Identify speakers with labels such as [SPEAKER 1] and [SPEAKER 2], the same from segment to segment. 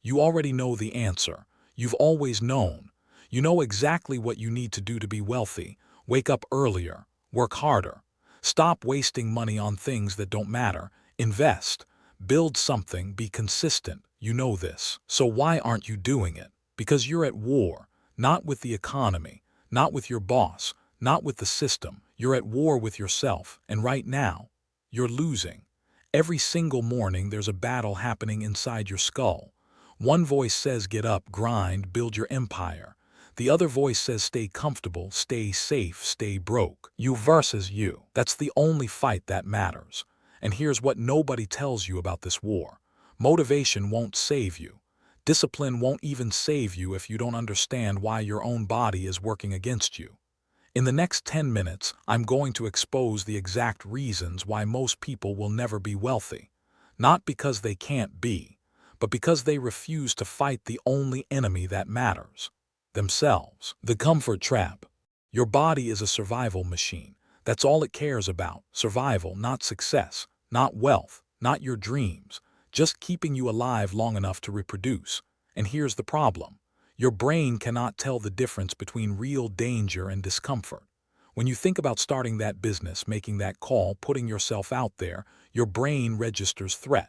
[SPEAKER 1] You already know the answer. You've always known. You know exactly what you need to do to be wealthy. Wake up earlier. Work harder. Stop wasting money on things that don't matter. Invest. Build something. Be consistent. You know this. So why aren't you doing it? Because you're at war. Not with the economy. Not with your boss. Not with the system. You're at war with yourself. And right now, you're losing. Every single morning there's a battle happening inside your skull. One voice says get up, grind, build your empire. The other voice says stay comfortable, stay safe, stay broke. You versus you. That's the only fight that matters. And here's what nobody tells you about this war. Motivation won't save you. Discipline won't even save you if you don't understand why your own body is working against you. In the next 10 minutes, I'm going to expose the exact reasons why most people will never be wealthy. Not because they can't be, but because they refuse to fight the only enemy that matters: themselves. The comfort trap. Your body is a survival machine. That's all it cares about. Survival, not success, not wealth, not your dreams. Just keeping you alive long enough to reproduce. And here's the problem. Your brain cannot tell the difference between real danger and discomfort. When you think about starting that business, making that call, putting yourself out there, your brain registers threat.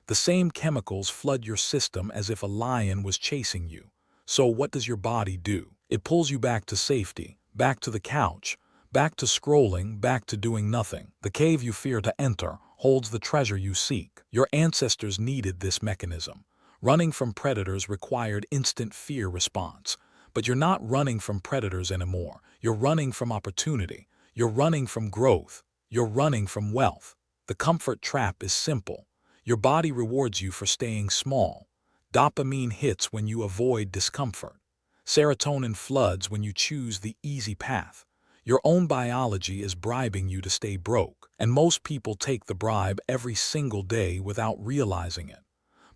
[SPEAKER 1] The same chemicals flood your system as if a lion was chasing you. So what does your body do? It pulls you back to safety, back to the couch, back to scrolling, back to doing nothing. The cave you fear to enter holds the treasure you seek. Your ancestors needed this mechanism. Running from predators required instant fear response. But you're not running from predators anymore. You're running from opportunity. You're running from growth. You're running from wealth. The comfort trap is simple. Your body rewards you for staying small. Dopamine hits when you avoid discomfort. Serotonin floods when you choose the easy path. Your own biology is bribing you to stay broke, and most people take the bribe every single day without realizing it.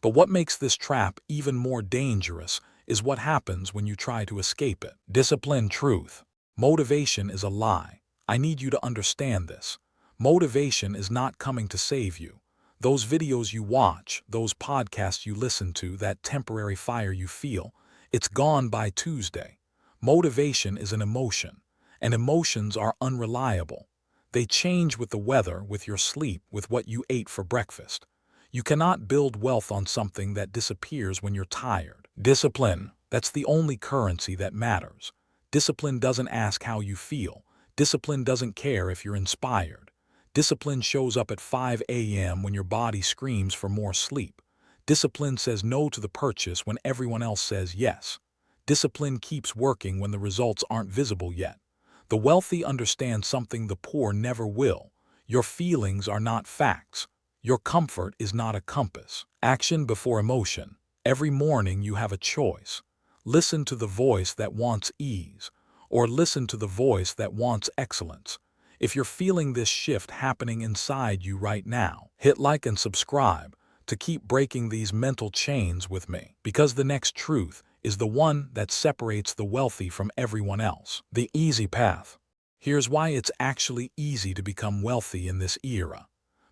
[SPEAKER 1] But what makes this trap even more dangerous is what happens when you try to escape it. Discipline. Truth. Motivation is a lie. I need you to understand this. Motivation is not coming to save you. Those videos you watch, those podcasts you listen to, that temporary fire you feel, it's gone by Tuesday. Motivation is an emotion, and emotions are unreliable. They change with the weather, with your sleep, with what you ate for breakfast. You cannot build wealth on something that disappears when you're tired. Discipline. That's the only currency that matters. Discipline doesn't ask how you feel. Discipline doesn't care if you're inspired. Discipline shows up at 5 a.m. when your body screams for more sleep. Discipline says no to the purchase when everyone else says yes. Discipline keeps working when the results aren't visible yet. The wealthy understand something the poor never will. Your feelings are not facts. Your comfort is not a compass. Action before emotion. Every morning you have a choice. Listen to the voice that wants ease, or listen to the voice that wants excellence. If you're feeling this shift happening inside you right now, hit like and subscribe to keep breaking these mental chains with me, because the next truth is the one that separates the wealthy from everyone else. The easy path. Here's why it's actually easy to become wealthy in this era.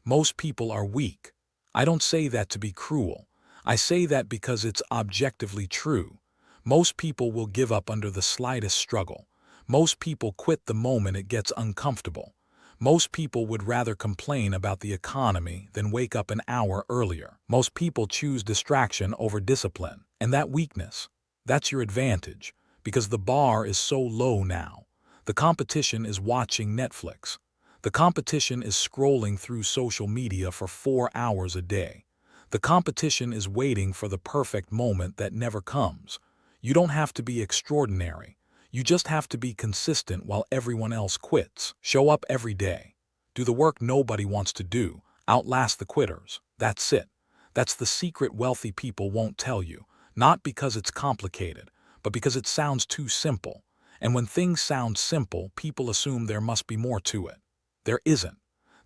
[SPEAKER 1] Most people are weak. I don't say that to be cruel. I say that because it's objectively true. Most people will give up under the slightest struggle. Most people quit the moment it gets uncomfortable. Most people would rather complain about the economy than wake up an hour earlier. Most people choose distraction over discipline. And that weakness, that's your advantage, because the bar is so low now. The competition is watching Netflix. The competition is scrolling through social media for 4 hours a day. The competition is waiting for the perfect moment that never comes. You don't have to be extraordinary. You just have to be consistent while everyone else quits. Show up every day. Do the work nobody wants to do. Outlast the quitters. That's it. That's the secret wealthy people won't tell you. Not because it's complicated, but because it sounds too simple. And when things sound simple, people assume there must be more to it. There isn't.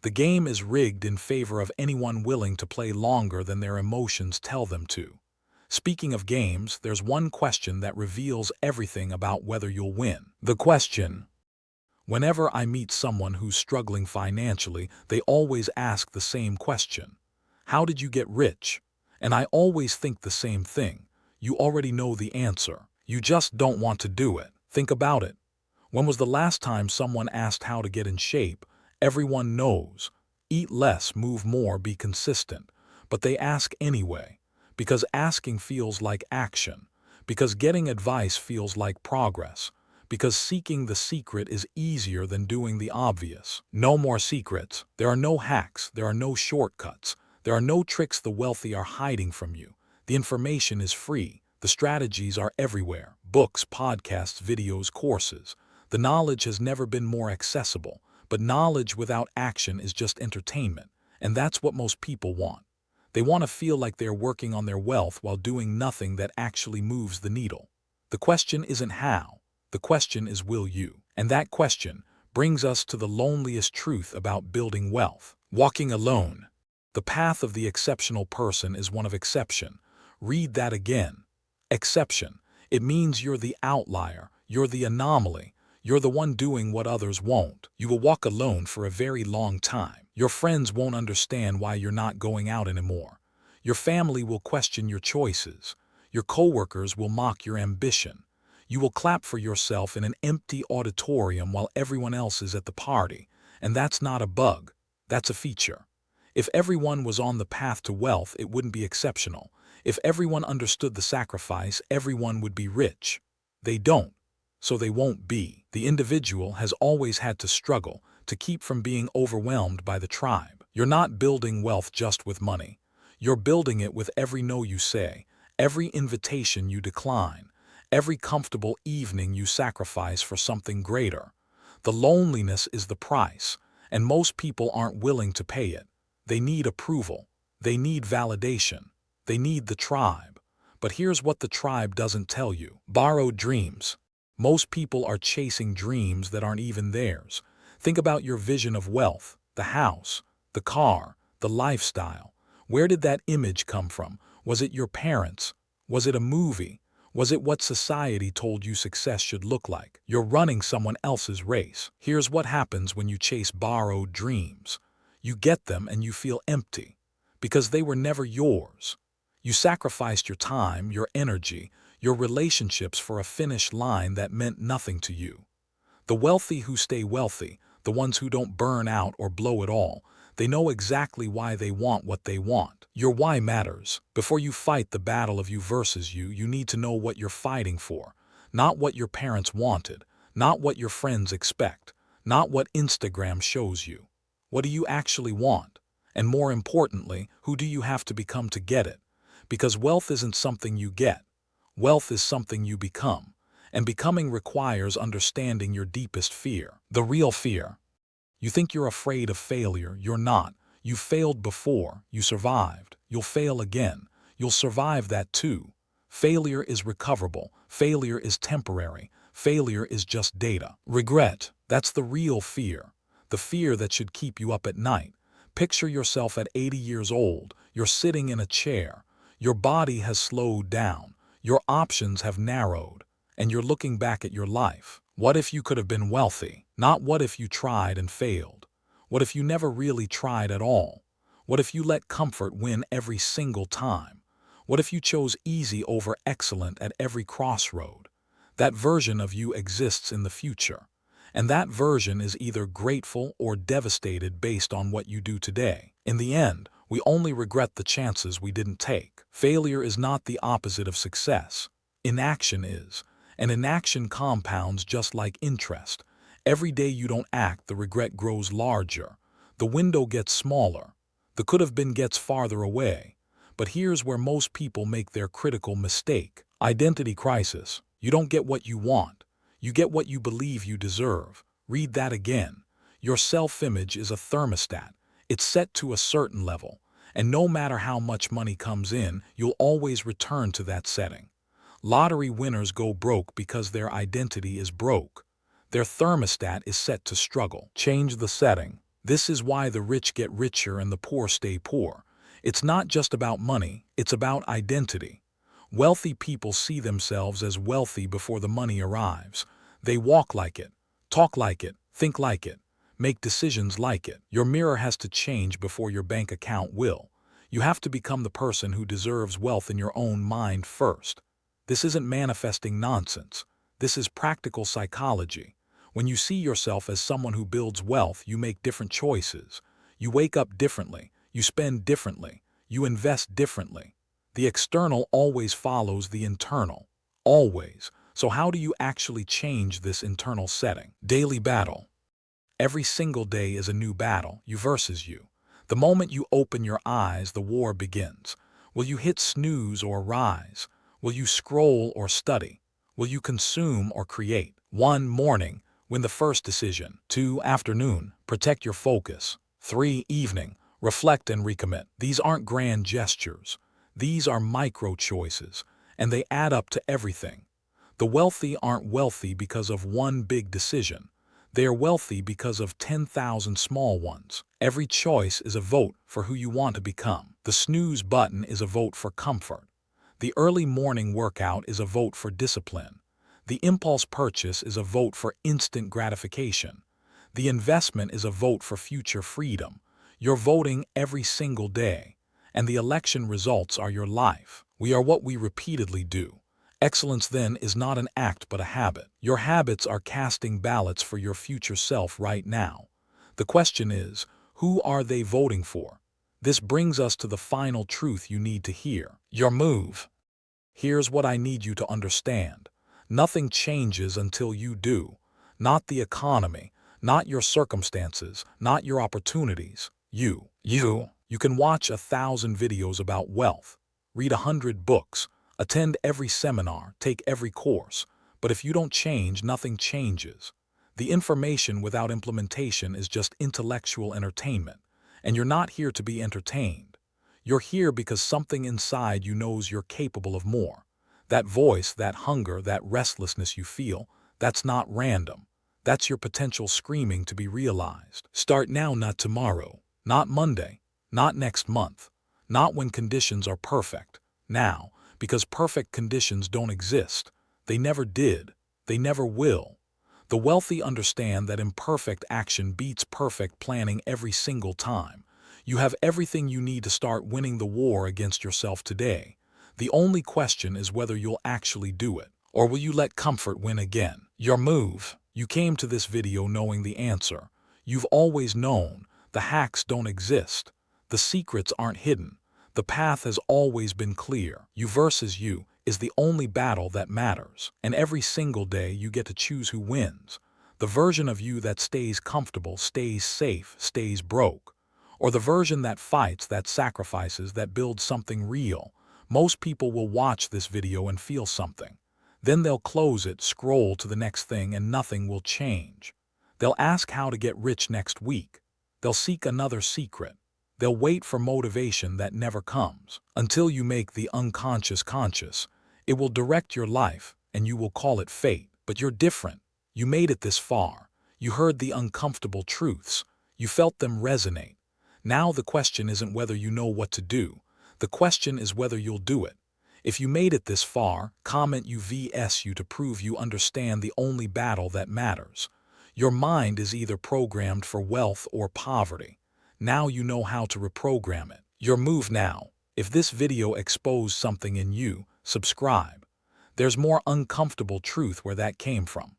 [SPEAKER 1] The game is rigged in favor of anyone willing to play longer than their emotions tell them to. Speaking of games, there's one question that reveals everything about whether you'll win. The question. Whenever I meet someone who's struggling financially, they always ask the same question. How did you get rich? And I always think the same thing. You already know the answer. You just don't want to do it. Think about it. When was the last time someone asked how to get in shape? Everyone knows. Eat less, move more, be consistent. But they ask anyway. Because asking feels like action. Because getting advice feels like progress. Because seeking the secret is easier than doing the obvious. No more secrets. There are no hacks. There are no shortcuts. There are no tricks the wealthy are hiding from you. The information is free. The strategies are everywhere. Books, podcasts, videos, courses. The knowledge has never been more accessible. But knowledge without action is just entertainment. And that's what most people want. They want to feel like they're working on their wealth while doing nothing that actually moves the needle. The question isn't how. The question is, will you? And that question brings us to the loneliest truth about building wealth. Walking alone. The path of the exceptional person is one of exception. Read that again. Exception. It means you're the outlier. You're the anomaly. You're the one doing what others won't. You will walk alone for a very long time. Your friends won't understand why you're not going out anymore. Your family will question your choices. Your coworkers will mock your ambition. You will clap for yourself in an empty auditorium while everyone else is at the party. And that's not a bug. That's a feature. If everyone was on the path to wealth, it wouldn't be exceptional. If everyone understood the sacrifice, everyone would be rich. They don't, so they won't be. The individual has always had to struggle to keep from being overwhelmed by the tribe. You're not building wealth just with money. You're building it with every no you say, every invitation you decline, every comfortable evening you sacrifice for something greater. The loneliness is the price, and most people aren't willing to pay it. They need approval. They need validation. They need the tribe. But here's what the tribe doesn't tell you. Borrowed dreams. Most people are chasing dreams that aren't even theirs. Think about your vision of wealth, the house, the car, the lifestyle. Where did that image come from? Was it your parents? Was it a movie? Was it what society told you success should look like? You're running someone else's race. Here's what happens when you chase borrowed dreams. You get them and you feel empty, because they were never yours. You sacrificed your time, your energy, your relationships for a finish line that meant nothing to you. The wealthy who stay wealthy, the ones who don't burn out or blow it all, they know exactly why they want what they want. Your why matters. Before you fight the battle of you versus you, you need to know what you're fighting for. Not what your parents wanted, not what your friends expect, not what Instagram shows you. What do you actually want? And more importantly, who do you have to become to get it? Because wealth isn't something you get. Wealth is something you become. And becoming requires understanding your deepest fear. The real fear. You think you're afraid of failure. You're not. You failed before. You survived. You'll fail again. You'll survive that too. Failure is recoverable. Failure is temporary. Failure is just data. Regret. That's the real fear. The fear that should keep you up at night. Picture yourself at 80 years old. You're sitting in a chair. Your body has slowed down. Your options have narrowed. And you're looking back at your life. What if you could have been wealthy? Not what if you tried and failed. What if you never really tried at all? What if you let comfort win every single time? What if you chose easy over excellent at every crossroad? That version of you exists in the future. And that version is either grateful or devastated based on what you do today. In the end, we only regret the chances we didn't take. Failure is not the opposite of success. Inaction is. And inaction compounds just like interest. Every day you don't act, the regret grows larger. The window gets smaller. The could have been gets farther away. But here's where most people make their critical mistake. Identity crisis. You don't get what you want. You get what you believe you deserve. Read that again. Your self-image is a thermostat. It's set to a certain level. And no matter how much money comes in, you'll always return to that setting. Lottery winners go broke because their identity is broke. Their thermostat is set to struggle. Change the setting. This is why the rich get richer and the poor stay poor. It's not just about money, it's about identity. Wealthy people see themselves as wealthy before the money arrives. They walk like it, talk like it, think like it, make decisions like it. Your mirror has to change before your bank account will. You have to become the person who deserves wealth in your own mind first. This isn't manifesting nonsense. This is practical psychology. When you see yourself as someone who builds wealth, you make different choices. You wake up differently. You spend differently. You invest differently. The external always follows the internal. Always. So how do you actually change this internal setting? Daily battle. Every single day is a new battle, you versus you. The moment you open your eyes, the war begins. Will you hit snooze or rise? Will you scroll or study? Will you consume or create? 1. Morning, win the first decision. 2. Afternoon, protect your focus. 3. Evening, reflect and recommit. These aren't grand gestures. These are micro choices, and they add up to everything. The wealthy aren't wealthy because of one big decision. They are wealthy because of 10,000 small ones. Every choice is a vote for who you want to become. The snooze button is a vote for comfort. The early morning workout is a vote for discipline. The impulse purchase is a vote for instant gratification. The investment is a vote for future freedom. You're voting every single day, and the election results are your life. We are what we repeatedly do. Excellence, then, is not an act but a habit. Your habits are casting ballots for your future self right now. The question is, who are they voting for? This brings us to the final truth you need to hear. Your move. Here's what I need you to understand. Nothing changes until you do. Not the economy, not your circumstances, not your opportunities. You. You can watch 1,000 videos about wealth, read 100 books, attend every seminar, take every course, but if you don't change, nothing changes. The information without implementation is just intellectual entertainment, and you're not here to be entertained. You're here because something inside you knows you're capable of more. That voice, that hunger, that restlessness you feel, that's not random. That's your potential screaming to be realized. Start now, not tomorrow, not Monday, not next month, not when conditions are perfect. Now. Because perfect conditions don't exist. They never did. They never will. The wealthy understand that imperfect action beats perfect planning every single time. You have everything you need to start winning the war against yourself today. The only question is whether you'll actually do it, or will you let comfort win again? Your move. You came to this video knowing the answer. You've always known. The hacks don't exist. The secrets aren't hidden. The path has always been clear. You versus you is the only battle that matters. And every single day you get to choose who wins. The version of you that stays comfortable, stays safe, stays broke. Or the version that fights, that sacrifices, that builds something real. Most people will watch this video and feel something. Then they'll close it, scroll to the next thing, and nothing will change. They'll ask how to get rich next week. They'll seek another secret. They'll wait for motivation that never comes. Until you make the unconscious conscious, it will direct your life, and you will call it fate. But you're different. You made it this far. You heard the uncomfortable truths. You felt them resonate. Now the question isn't whether you know what to do. The question is whether you'll do it. If you made it this far, comment UVSU to prove you understand the only battle that matters. Your mind is either programmed for wealth or poverty. Now you know how to reprogram it. Your move now. If this video exposed something in you, subscribe. There's more uncomfortable truth where that came from.